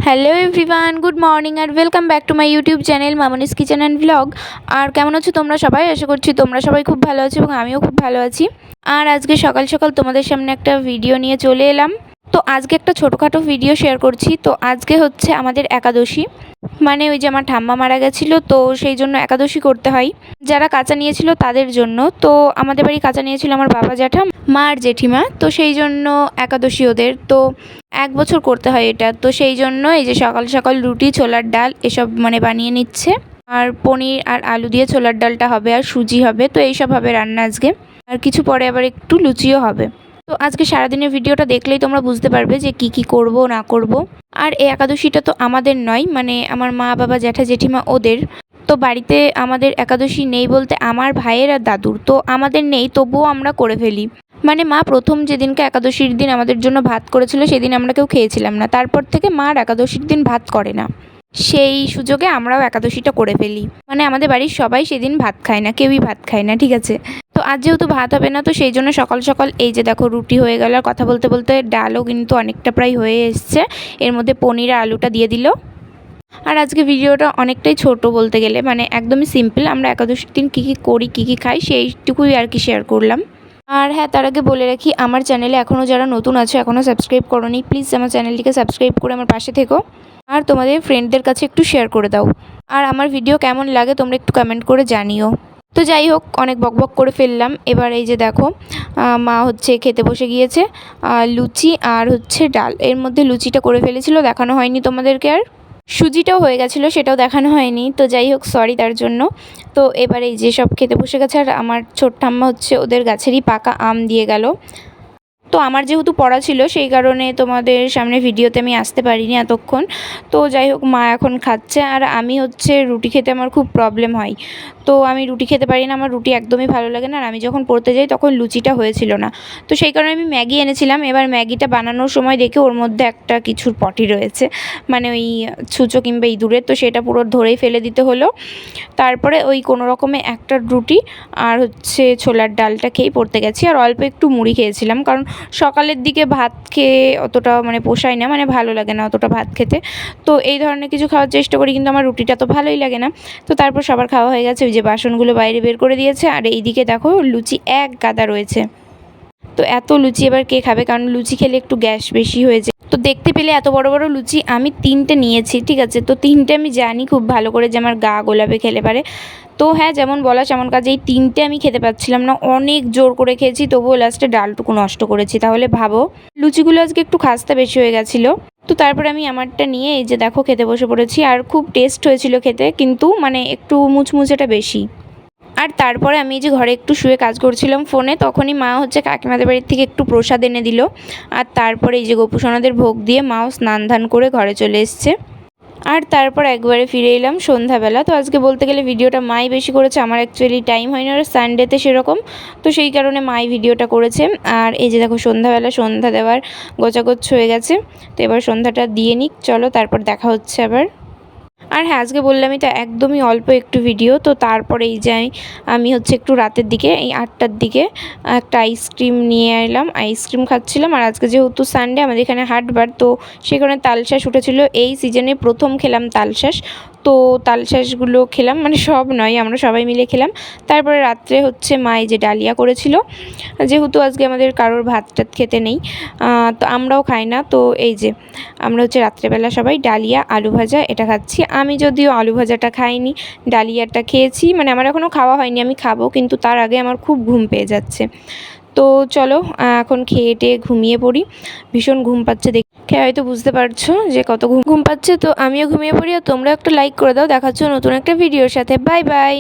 Hello everyone, good morning আর welcome back to my YouTube channel Mamoni's kitchen and blog. আর কেমন আছো তোমরা সবাই? আশা করছি তোমরা সবাই খুব ভালো আছো এবং আমিও খুব ভালো আছি। আর আজকে সকাল সকাল তোমাদের সামনে একটা ভিডিও নিয়ে চলে এলাম। তো আজকে একটা ছোটোখাটো ভিডিও শেয়ার করছি। তো আজকে হচ্ছে আমাদের একাদশী, মানে ওই যে আমার ঠাম্মা মারা গেছিলো, তো সেই জন্য একাদশী করতে হয় যারা কাঁচা নিয়েছিল তাদের জন্য। তো আমাদের বাড়ি কাঁচা নিয়েছিল আমার বাবা জ্যাঠা, মা আর জেঠিমা, তো সেই জন্য একাদশী ওদের। তো 1 বছর করতে হয় এটা। তো সেই জন্য এই যে সকাল সকাল রুটি, ছোলার ডাল এসব মানে বানিয়ে নিচ্ছে। আর পনির আর আলু দিয়ে ছোলার ডালটা হবে, আর সুজি হবে। তো এইসব হবে রান্না আজকে। আর কিছু পরে আবার একটু লুচিও হবে। তো আজকে সারাদিনের ভিডিওটা দেখলেই তোমরা বুঝতে পারবে যে কি কি করব না করব। আর এই একাদশীটা তো আমাদের নয়, মানে আমার মা, বাবা, জ্যাঠা, জেঠিমা ওদের। তো বাড়িতে আমাদের একাদশী নেই বলতে আমার ভাইয়ের আর দাদুর, তো আমাদের নেই, তবুও আমরা করে ফেলি। মানে মা প্রথম যেদিনকে একাদশীর দিন আমাদের জন্য ভাত করেছিল সেদিন আমরা কেউ খেয়েছিলাম না। তারপর থেকে মা আর একাদশীর দিন ভাত করে না। সেই সুযোগে আমরাও একাদশীটা করে ফেলি। মানে আমাদের বাড়ির সবাই সেদিন ভাত খায় না, কেউই ভাত খায় না, ঠিক আছে। তো আজ যেহেতু ভাত হবে না, তো সেই জন্য সকাল সকাল এই যে দেখো রুটি হয়ে গেল। আর কথা বলতে বলতে ডালও কিন্তু অনেকটা প্রায় হয়ে এসছে। এর মধ্যে পনির আর আলুটা দিয়ে দিল। আর আজকে ভিডিওটা অনেকটাই ছোট বলতে গেলে, মানে একদমই সিম্পল। আমরা একাদশীর দিন কী কী করি, কী কী খাই, সেইটুকুই আর কি শেয়ার করলাম। আর হ্যাঁ, তার আগে বলে রাখি, আমার চ্যানেলে এখনও যারা নতুন আছে, এখনও সাবস্ক্রাইব করোনি, প্লিজ আমার চ্যানেলটিকে সাবস্ক্রাইব করে আমার পাশে থেকো। আর তোমাদের ফ্রেন্ডদের কাছে একটু শেয়ার করে দাও। আর আমার ভিডিও কেমন লাগে তোমরা একটু কমেন্ট করে জানিও। তো যাই হোক, অনেক বকবক করে ফেললাম। এবার এই যে দেখো মা হচ্ছে খেতে বসে গিয়েছে। লুচি আর হচ্ছে ডাল। এর মধ্যে লুচিটা করে ফেলেছিল, দেখানো হয়নি তোমাদেরকে। আর সুজিটাও হয়ে গেছিলো, সেটাও দেখানো হয়নি। তো যাই হোক, সরি তার জন্য। তো এবার এই যে সব খেতে বসে গেছে। আর আমার ছোট ঠাম্মা হচ্ছে ওদের গাছেরই পাকা আম দিয়ে গেল। তো আমার যেহেতু পড়া ছিল সেই কারণে তোমাদের সামনে ভিডিওতে আমি আসতে পারিনি এতক্ষণ। তো যাই হোক, মা এখন খাচ্ছে। আর আমি হচ্ছে রুটি খেতে আমার খুব প্রবলেম হয়। তো আমি রুটি খেতে পারি না, আমার রুটি একদমই ভালো লাগে না। আর আমি যখন পড়তে যাই তখন লুচিটা হয়েছিল না। তো সেই কারণে আমি ম্যাগি এনেছিলাম। এবার ম্যাগিটা বানানোর সময় দেখে ওর মধ্যে একটা কিছুর পটি রয়েছে, মানে ওই ছুঁচো কিংবা ইঁদুরের। তো সেটা পুরো ধরেই ফেলে দিতে হলো। তারপরে ওই কোনো রকমে একটা রুটি আর হচ্ছে ছোলার ডালটা খেয়েই পড়তে গেছি। আর অল্প একটু মুড়ি খেয়েছিলাম, কারণ সকালের দিকে ভাত খেয়ে অতটা মানে পোষায় না, মানে ভালো লাগে না অতটা ভাত খেতে। তো এই ধরনের কিছু খাওয়ার চেষ্টা করি, কিন্তু আমার রুটিটা তো ভালোই লাগে না। তো তারপর সবার খাওয়া হয়ে গেছে, ওই যে বাসনগুলো বাইরে বের করে দিয়েছে। আর এইদিকে দেখো লুচি এক গাদা রয়েছে। তো এত লুচি এবার কে খাবে, কারণ লুচি খেলে একটু গ্যাস বেশি হয়ে যায়। তো দেখতে পেলে এত বড় বড় লুচি আমি 3টে নিয়েছি, ঠিক আছে। তো 3টে আমি জানি খুব ভালো করে যে আমার গা গোলাপে খেলে পারে। তো হ্যাঁ, যেমন বলা সেমন কাজ, এই 3টে আমি খেতে পাচ্ছিলাম না, অনেক জোর করে খেয়েছি, তবুও লাস্টে ডালটুকু নষ্ট করেছি। তাহলে ভাবো, লুচিগুলো আজকে একটু খাস্তা বেশি হয়ে গেছিলো। তো তারপরে আমি আমারটা নিয়ে এই যে দেখো খেতে বসে পড়েছি। আর খুব টেস্ট হয়েছিল খেতে, কিন্তু মানে একটু মুচমুচেটা বেশি। আর তারপরে আমি যে ঘরে একটু শুয়ে কাজ করছিলাম ফোনে, তখনই মা হচ্ছে কাকিমাদের বাড়ির থেকে একটু প্রসাদ এনে দিল। আর তারপরে এই যে গোপুসোনাদের ভোগ দিয়ে মাও স্নান ধান করে ঘরে চলে এসছে। আর তারপর একবারে ফিরে এলাম সন্ধ্যাবেলা। তো আজকে বলতে গেলে ভিডিওটা মাই বেশি করেছে, আমার অ্যাকচুয়ালি টাইম হয়নি, আর সানডেতে সেরকম। তো সেই কারণে মাই ভিডিওটা করেছে। আর এই যে দেখো সন্ধ্যাবেলা সন্ধ্যা দেওয়ার গোছাগোছ হয়ে গেছে। তো এবার সন্ধ্যাটা দিয়ে নিক, চলো তারপর দেখা হচ্ছে আবার। আর হ্যাঁ, আজকে বললামই তো একদমই অল্প একটু ভিডিও। তো তারপরে এই যে আমি হচ্ছে একটু রাতের দিকে, এই 8টার দিকে একটা আইসক্রিম নিয়ে এলাম, আইসক্রিম খাচ্ছিলাম। আর আজকে যেহেতু সানডে, আমাদের এখানে হাটবার, তো সেখানে তালশাঁস উঠেছিল। এই সিজনে প্রথম খেলাম তালশাঁস। তো তালশাঁসগুলো খেলাম, মানে সব নয়, আমরা সবাই মিলে খেলাম। তারপরে রাত্রে হচ্ছে মা এই যে ডালিয়া করেছিল, যেহেতু আজকে আমাদের কারোর ভাত টাত খেতে নেই, তো আমরাও খাই না। তো এই যে আমরা হচ্ছে রাত্রেবেলা সবাই ডালিয়া আলু ভাজা এটা খাচ্ছি। আমি যদিও আলু ভাজাটা খাইনি, ডালিয়াটা খেয়েছি। মানে আমার এখনও খাওয়া হয়নি, আমি খাবো, কিন্তু তার আগে আমার খুব ঘুম পেয়ে যাচ্ছে। তো চলো এখন খেয়ে টেয়ে ঘুমিয়ে পড়ি। ভীষণ ঘুম পাচ্ছে, দেখে হয়তো বুঝতে পারছো যে কত ঘুম পাচ্ছে। তো আমিও ঘুমিয়ে পড়ি, আর তোমরা একটা লাইক করে দাও। দেখাচ্ছ নতুন একটা ভিডিওর সাথে। Bye bye.